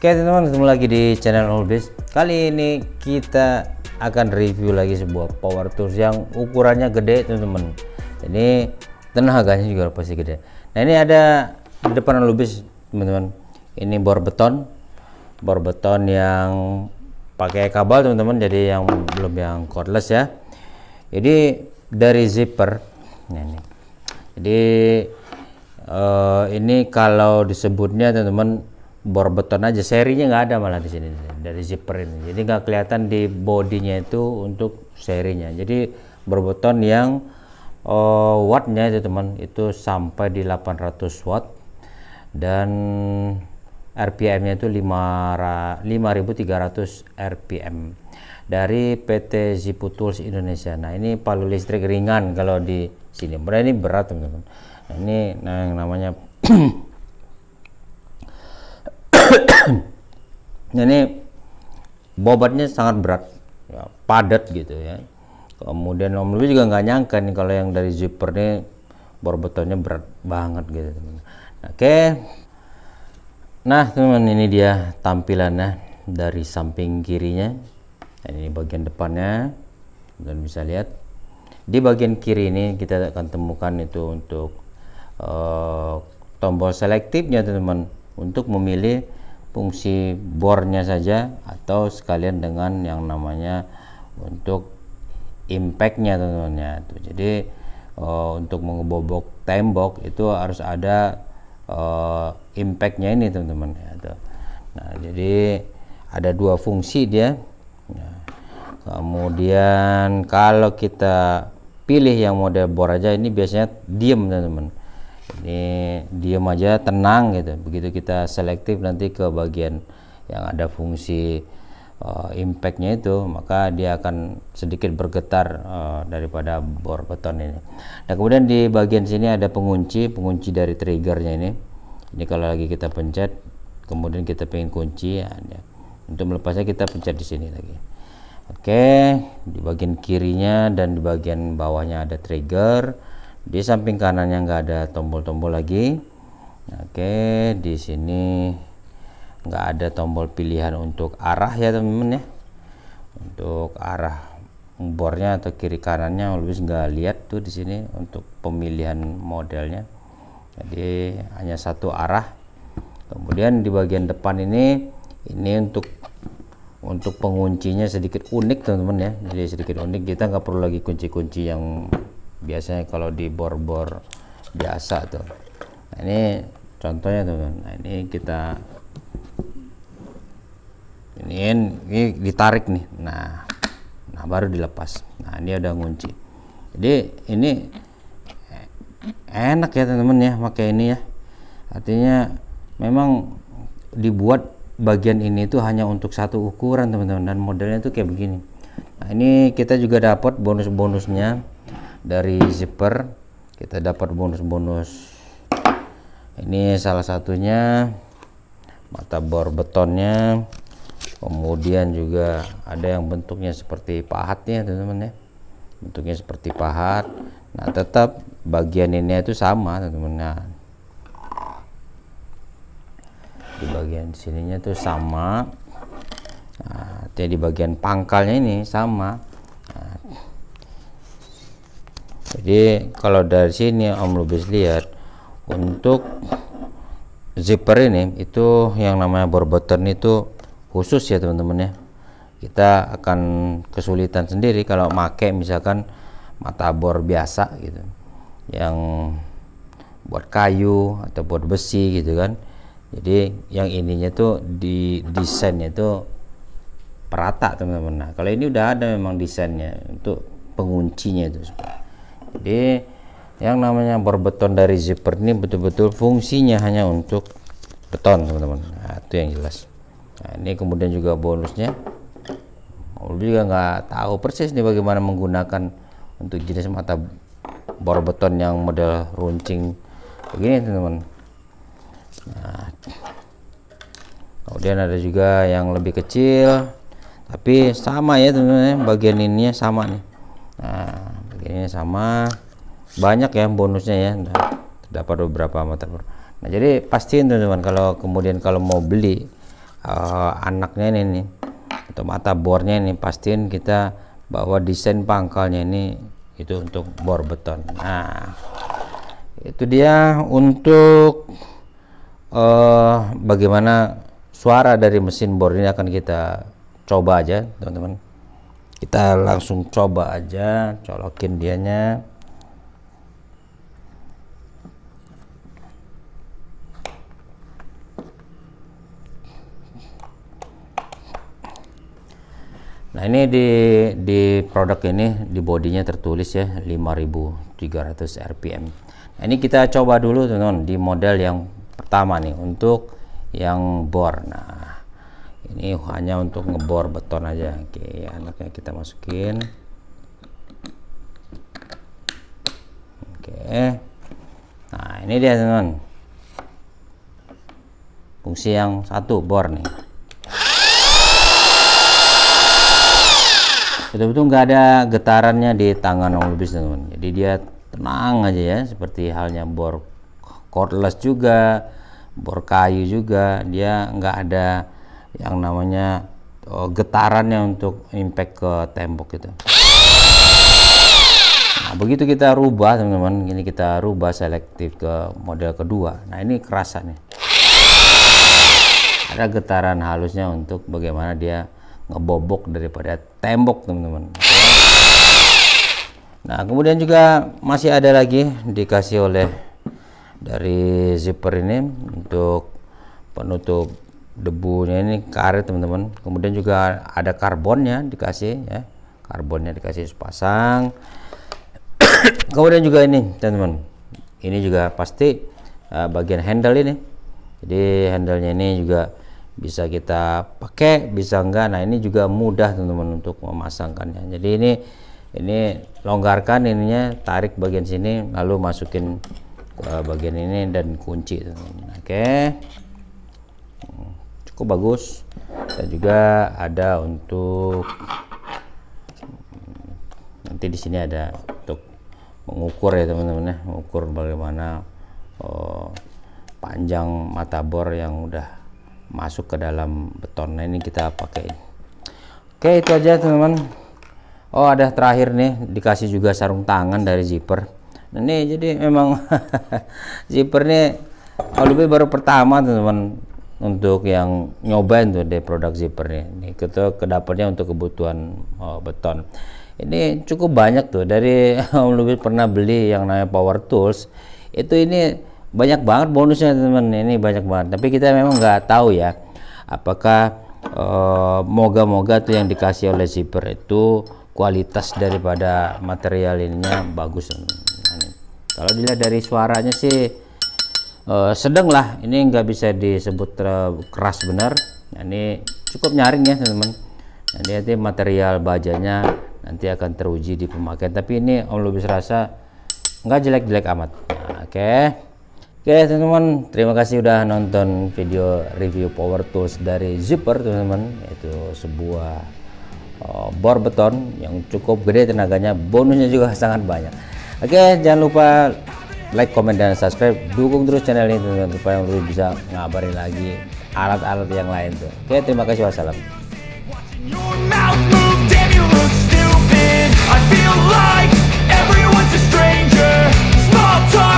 Oke teman-teman, ketemu lagi di channel Allbase. Kali ini kita akan review lagi sebuah power tools yang ukurannya gede teman-teman. Ini tenaganya juga pasti gede. Nah ini ada di depan Allbase teman-teman. Ini bor beton yang pakai kabel teman-teman. Jadi yang belum yang cordless ya. Jadi dari zipper. Nah, ini. Jadi ini kalau disebutnya teman-teman bor beton aja, serinya nggak ada malah di sini dari zipper ini. Jadi nggak kelihatan di bodinya itu untuk serinya. Jadi bor beton yang wattnya itu teman itu sampai di 800 watt dan RPM-nya itu 5300 RPM dari PT Zippo Tools Indonesia. Nah ini palu listrik ringan kalau di sini. Berarti ini berat teman-teman. Nah, ini yang namanya ini bobotnya sangat berat ya, padat gitu ya. Kemudian Om Lubi juga nggak nyangka nih kalau yang dari zipper ini bor betonnya berat banget gitu teman. Oke, nah teman ini dia tampilannya dari samping kirinya. Nah, ini bagian depannya dan bisa lihat di bagian kiri ini kita akan temukan itu untuk tombol selektifnya teman-teman untuk memilih fungsi bornya saja atau sekalian dengan yang namanya untuk impactnya teman-teman ya. Jadi untuk mengebobok tembok itu harus ada impactnya ini teman-teman ya. Nah jadi ada dua fungsi dia. Nah, kemudian kalau kita pilih yang model bor aja ini biasanya diem teman-teman. Ini diam aja, tenang gitu. Begitu kita selektif nanti ke bagian yang ada fungsi impactnya itu, maka dia akan sedikit bergetar daripada bor beton ini. Nah kemudian di bagian sini ada pengunci dari triggernya ini. Ini kalau lagi kita pencet, kemudian kita pengen kunci ya, untuk melepasnya kita pencet di sini lagi. Oke, di bagian kirinya dan di bagian bawahnya ada trigger. Di samping kanannya nggak ada tombol-tombol lagi. Oke, di sini nggak ada tombol pilihan untuk arah ya teman-teman ya. Untuk arah bornya atau kiri kanannya lebih nggak lihat tuh di sini untuk pemilihan modelnya. Jadi hanya satu arah. Kemudian di bagian depan ini untuk penguncinya sedikit unik teman-teman ya. Jadi sedikit unik, kita nggak perlu lagi kunci-kunci yang biasanya kalau di bor-bor biasa tuh. Nah, ini contohnya teman-teman. Nah, ini kita ini ditarik nih. Nah baru dilepas. Nah ini udah ngunci. Jadi ini enak ya teman-teman ya pakai ini ya. Artinya memang dibuat bagian ini tuh hanya untuk satu ukuran teman-teman dan modelnya tuh kayak begini. Nah ini kita juga dapat bonus-bonusnya dari zipper. Kita dapat bonus-bonus ini, salah satunya mata bor betonnya, kemudian juga ada yang bentuknya seperti pahatnya teman-teman ya, bentuknya seperti pahat. Nah tetap bagian ini itu sama teman-teman. Nah, di bagian sininya tuh sama. Nah, jadi di bagian pangkalnya ini sama. Nah, jadi kalau dari sini Om Lubis lihat untuk zipper ini itu yang namanya bor beton itu khusus ya teman-teman ya. Kita akan kesulitan sendiri kalau pakai misalkan mata bor biasa gitu, yang buat kayu atau buat besi gitu kan. Jadi yang ininya tuh di desainnya itu perata teman-teman. Nah kalau ini udah ada memang desainnya untuk penguncinya itu. Jadi yang namanya bor beton dari zipper ini betul-betul fungsinya hanya untuk beton teman-teman. Nah itu yang jelas. Nah ini kemudian juga bonusnya, Om juga nggak tahu persis nih bagaimana menggunakan untuk jenis mata bor beton yang model runcing begini teman-teman. Nah, kemudian ada juga yang lebih kecil tapi sama ya teman-teman, bagian ininya sama nih. Nah bagiannya sama, banyak ya bonusnya ya. Nah, dapat beberapa mata bor. Nah jadi pastiin teman-teman kalau kemudian kalau mau beli anaknya ini nih, atau mata bornya ini, pastiin kita bahwa desain pangkalnya ini itu untuk bor beton. Nah, itu dia untuk bagaimana suara dari mesin bor ini akan kita coba aja, teman-teman. Kita langsung coba aja, colokin dianya. Nah, ini di produk ini di bodinya tertulis ya 5300 rpm. Nah, ini kita coba dulu teman-teman di model yang pertama nih untuk yang bor. Nah, ini hanya untuk ngebor beton aja. Oke, anaknya kita masukin. Oke. Nah, ini dia teman-teman. Fungsi yang satu bor nih. Betul-betul nggak ada getarannya di tangan Om Lubis, teman-teman. Jadi dia tenang aja ya, seperti halnya bor cordless juga, bor kayu juga, dia nggak ada yang namanya getarannya untuk impact ke tembok gitu. Nah, begitu kita rubah teman-teman, ini kita rubah selektif ke model kedua. Nah, ini kerasa nih, ada getaran halusnya untuk bagaimana dia ngebobok daripada tembok teman-teman. Nah, kemudian juga masih ada lagi dikasih oleh dari zipper ini untuk penutup debunya, ini karet teman-teman. Kemudian juga ada karbonnya dikasih ya, karbonnya dikasih sepasang. Kemudian juga ini teman-teman, ini juga pasti bagian handle ini. Jadi handlenya ini juga bisa kita pakai, bisa enggak. Nah, ini juga mudah teman-teman untuk memasangkannya. Jadi ini longgarkan ininya, tarik bagian sini lalu masukin ke bagian ini dan kunci teman-teman. Oke, cukup bagus. Dan juga ada untuk nanti di sini ada untuk mengukur ya teman-teman ya, mengukur bagaimana panjang mata bor yang udah masuk ke dalam beton. Nah, ini kita pakai. Oke, itu aja teman-teman. Oh, ada terakhir nih dikasih juga sarung tangan dari zipper. Nah, ini jadi memang zipper nih lebih baru pertama teman-teman untuk yang nyobain tuh deh produk zipper nih. Ini kita kedapatnya untuk kebutuhan beton. Ini cukup banyak tuh dari lebih pernah beli yang namanya Power Tools. Itu ini banyak banget bonusnya teman-teman, ini banyak banget. Tapi kita memang nggak tahu ya apakah moga-moga tuh yang dikasih oleh zipper itu kualitas daripada material ininya bagus. Nah, kalau dilihat dari suaranya sih sedang lah, ini nggak bisa disebut keras benar. Nah, ini cukup nyaring ya teman-teman. Nanti material bajanya nanti akan teruji di pemakaian, tapi ini Om Lubis rasa nggak jelek-jelek amat. Nah, Oke teman-teman, terima kasih udah nonton video review power tools dari zipper teman-teman, yaitu sebuah bor beton yang cukup gede tenaganya, bonusnya juga sangat banyak. Oke, jangan lupa like, comment, dan subscribe, dukung terus channel ini teman-teman supaya Om bisa ngabarin lagi alat-alat yang lain tuh. Oke, terima kasih, wassalam. Your mouth move, damn you look stupid. I feel like everyone's a stranger. Small talk.